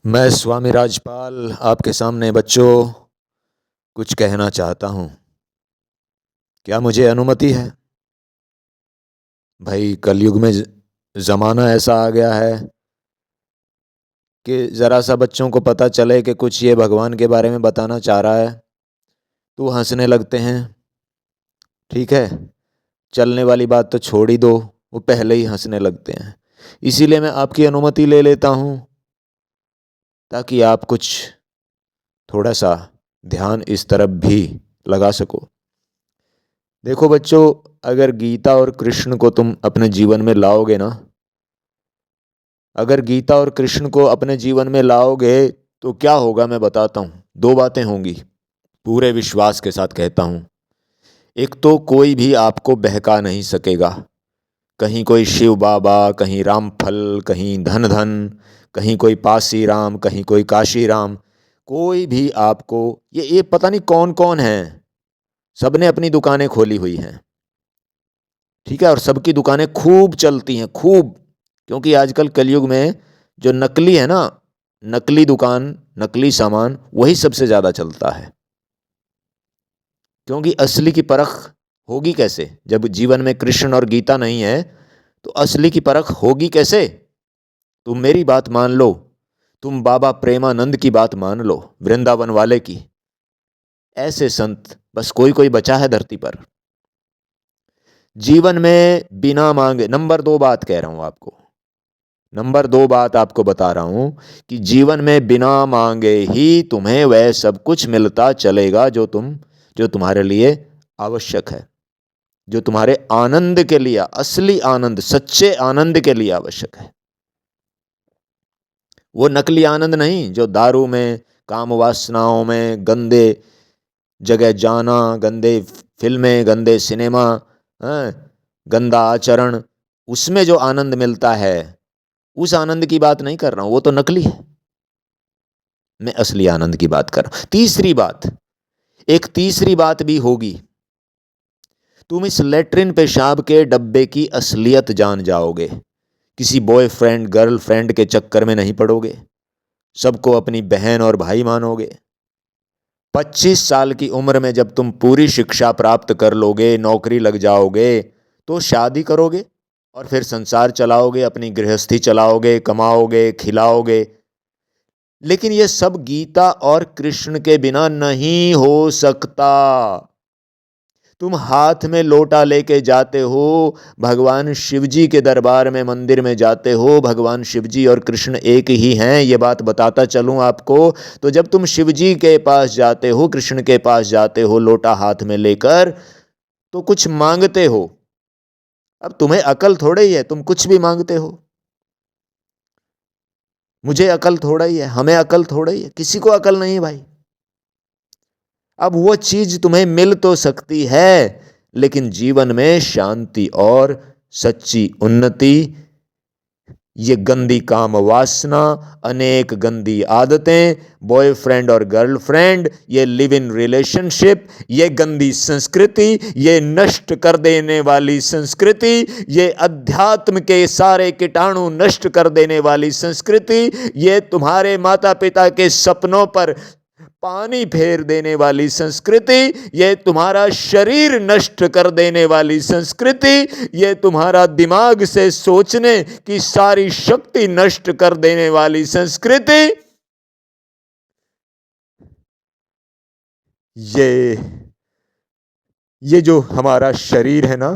मैं स्वामी राजपाल आपके सामने बच्चों कुछ कहना चाहता हूँ। क्या मुझे अनुमति है? भाई कलयुग में ज़माना ऐसा आ गया है कि ज़रा सा बच्चों को पता चले कि कुछ ये भगवान के बारे में बताना चाह रहा है तो हंसने लगते हैं। ठीक है, चलने वाली बात तो छोड़ ही दो, वो पहले ही हंसने लगते हैं। इसीलिए मैं आपकी अनुमति ले लेता हूँ ताकि आप कुछ थोड़ा सा ध्यान इस तरफ भी लगा सको। देखो बच्चों, अगर गीता और कृष्ण को तुम अपने जीवन में लाओगे ना, अगर गीता और कृष्ण को अपने जीवन में लाओगे तो क्या होगा मैं बताता हूँ। दो बातें होंगी, पूरे विश्वास के साथ कहता हूँ। एक तो कोई भी आपको बहका नहीं सकेगा। कहीं कोई शिव बाबा, कहीं रामफल, कहीं धन धन, कहीं कोई पासी राम, कहीं कोई काशी राम, कोई भी आपको ये पता नहीं कौन कौन है, सबने अपनी दुकानें खोली हुई हैं। ठीक है, और सबकी दुकानें खूब चलती हैं, खूब। क्योंकि आजकल कलयुग में जो नकली है ना, नकली दुकान, नकली सामान, वही सबसे ज़्यादा चलता है। क्योंकि असली की परख होगी कैसे जब जीवन में कृष्ण और गीता नहीं है? तो असली की परख होगी कैसे? तुम मेरी बात मान लो, तुम बाबा प्रेमानंद की बात मान लो, वृंदावन वाले की। ऐसे संत बस कोई कोई बचा है धरती पर। जीवन में बिना मांगे, नंबर दो बात कह रहा हूं आपको, नंबर दो बात आपको बता रहा हूं कि जीवन में बिना मांगे ही तुम्हें वह सब कुछ मिलता चलेगा जो तुम्हारे लिए आवश्यक है, जो तुम्हारे आनंद के लिए, असली आनंद, सच्चे आनंद के लिए आवश्यक है। वो नकली आनंद नहीं जो दारू में, काम वासनाओं में, गंदे जगह जाना, गंदे फिल्में, गंदे सिनेमा, गंदा आचरण, उसमें जो आनंद मिलता है, उस आनंद की बात नहीं कर रहा हूं, वो तो नकली है। मैं असली आनंद की बात कर रहा हूं। तीसरी बात, एक तीसरी बात भी होगी। तुम इस लेटरिन पेशाब के डब्बे की असलियत जान जाओगे। किसी बॉयफ्रेंड गर्लफ्रेंड के चक्कर में नहीं पड़ोगे, सबको अपनी बहन और भाई मानोगे। 25 साल की उम्र में जब तुम पूरी शिक्षा प्राप्त कर लोगे, नौकरी लग जाओगे, तो शादी करोगे और फिर संसार चलाओगे, अपनी गृहस्थी चलाओगे, कमाओगे, खिलाओगे। लेकिन ये सब गीता और कृष्ण के बिना नहीं हो सकता। तुम हाथ में लोटा लेके जाते हो, भगवान शिवजी के दरबार में, मंदिर में जाते हो, भगवान शिवजी और कृष्ण एक ही हैं, ये बात बताता चलूं आपको। तो जब तुम शिवजी के पास जाते हो, कृष्ण के पास जाते हो लोटा हाथ में लेकर, तो कुछ मांगते हो। अब तुम्हें अकल थोड़ा ही है, तुम कुछ भी मांगते हो। मुझे अकल थोड़ा ही है, हमें अकल थोड़ा ही है, किसी को अकल नहीं भाई। अब वो चीज तुम्हें मिल तो सकती है, लेकिन जीवन में शांति और सच्ची उन्नति, ये गंदी काम वासना, अनेक गंदी आदतें, बॉयफ्रेंड और गर्लफ्रेंड, ये लिव इन रिलेशनशिप, ये गंदी संस्कृति, ये नष्ट कर देने वाली संस्कृति, ये अध्यात्म के सारे कीटाणु नष्ट कर देने वाली संस्कृति, ये तुम्हारे माता पिता के सपनों पर पानी फेर देने वाली संस्कृति, ये तुम्हारा शरीर नष्ट कर देने वाली संस्कृति, ये तुम्हारा दिमाग से सोचने की सारी शक्ति नष्ट कर देने वाली संस्कृति, ये ये जो हमारा शरीर है ना,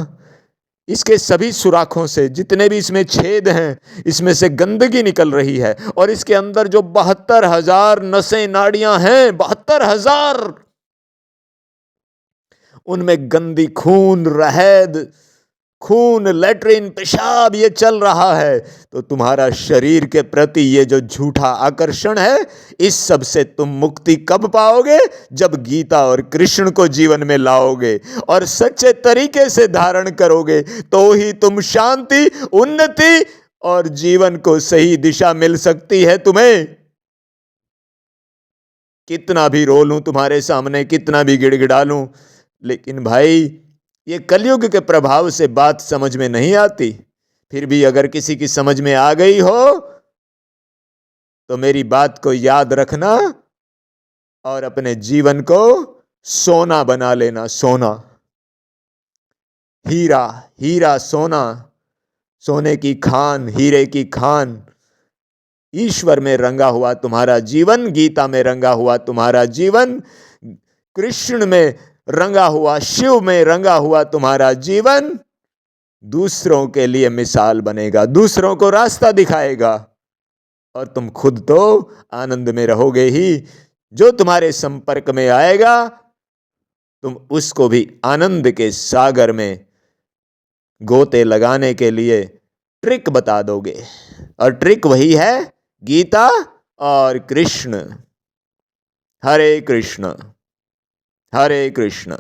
इसके सभी सुराखों से, जितने भी इसमें छेद हैं, इसमें से गंदगी निकल रही है। और इसके अंदर जो 72,000 नसें नाड़ियां हैं, 72,000, उनमें गंदी खून, रहद, खून, लेटरिन, पेशाब ये चल रहा है। तो तुम्हारा शरीर के प्रति ये जो झूठा आकर्षण है, इस सब से तुम मुक्ति कब पाओगे? जब गीता और कृष्ण को जीवन में लाओगे और सच्चे तरीके से धारण करोगे, तो ही तुम शांति, उन्नति और जीवन को सही दिशा मिल सकती है तुम्हें। कितना भी रो लूं तुम्हारे सामने, कितना भी गिड़गिड़ा लूं, लेकिन भाई ये कलयुग के प्रभाव से बात समझ में नहीं आती। फिर भी अगर किसी की समझ में आ गई हो तो मेरी बात को याद रखना और अपने जीवन को सोना बना लेना। सोना, हीरा, हीरा सोना, सोने की खान, हीरे की खान। ईश्वर में रंगा हुआ तुम्हारा जीवन, गीता में रंगा हुआ तुम्हारा जीवन, कृष्ण में रंगा हुआ, शिव में रंगा हुआ तुम्हारा जीवन दूसरों के लिए मिसाल बनेगा, दूसरों को रास्ता दिखाएगा, और तुम खुद तो आनंद में रहोगे ही। जो तुम्हारे संपर्क में आएगा तुम उसको भी आनंद के सागर में गोते लगाने के लिए ट्रिक बता दोगे, और ट्रिक वही है गीता और कृष्ण। हरे कृष्ण, हरे कृष्ण।